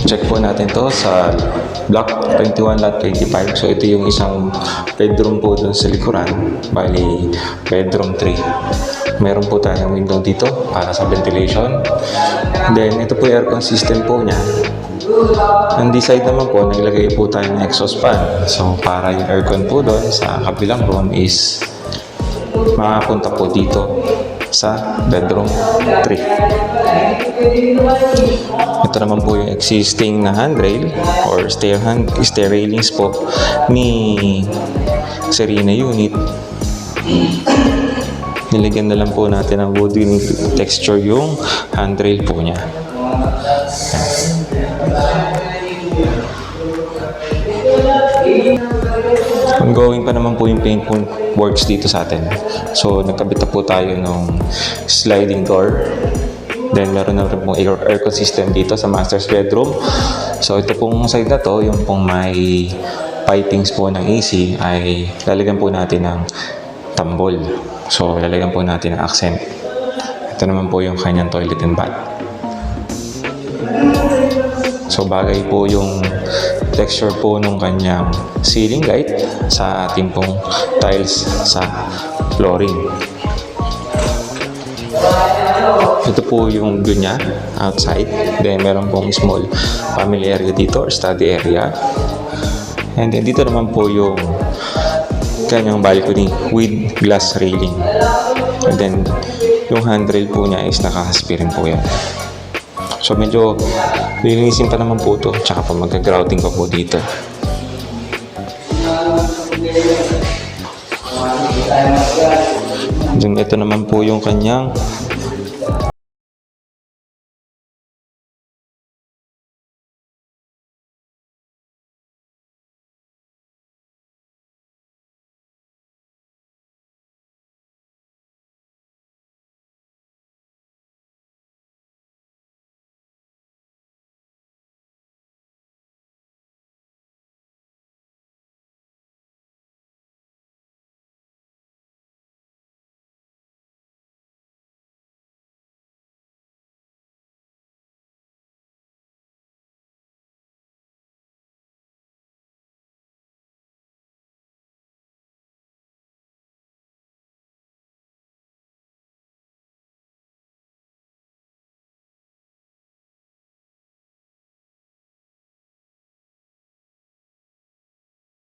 Check po natin to sa block 21 lot 25. So ito yung isang bedroom po dun sa likuran. Bali, bedroom 3. Meron po tayong window dito para sa ventilation. Then ito po yung aircon system po niya. On this side naman po, naglagay po tayo ng exhaust fan. So para yung aircon po doon sa kabilang room is makapunta po dito sa bedroom 3. Ito naman po yung existing na handrail or stair railings po ni Serena unit. Nilagyan na lang po natin ng wooden texture yung handrail po niya. Ongoing pa naman po yung paint works dito sa atin. So, nagkabit na po tayo ng sliding door. Then, meron na rin pong aircon system dito sa master's bedroom. So, ito pong side na to, yung pong may pipings po ng AC, ay lalagyan po natin ng tambol. So, lalagyan po natin ng accent. Ito naman po yung kanyang toilet and bath. So, bagay po yung texture po ng kanyang ceiling light sa ating pong tiles sa flooring. Ito po yung view niya outside. Then meron pong small family area dito or study area. And then dito naman po yung kanyang balcony with glass railing. And then yung handrail po niya is nakahaspirin po yan. So medyo lilinisin pa naman po ito. Tsaka po mag-grouting pa po dito. Then ito naman po yung kanyang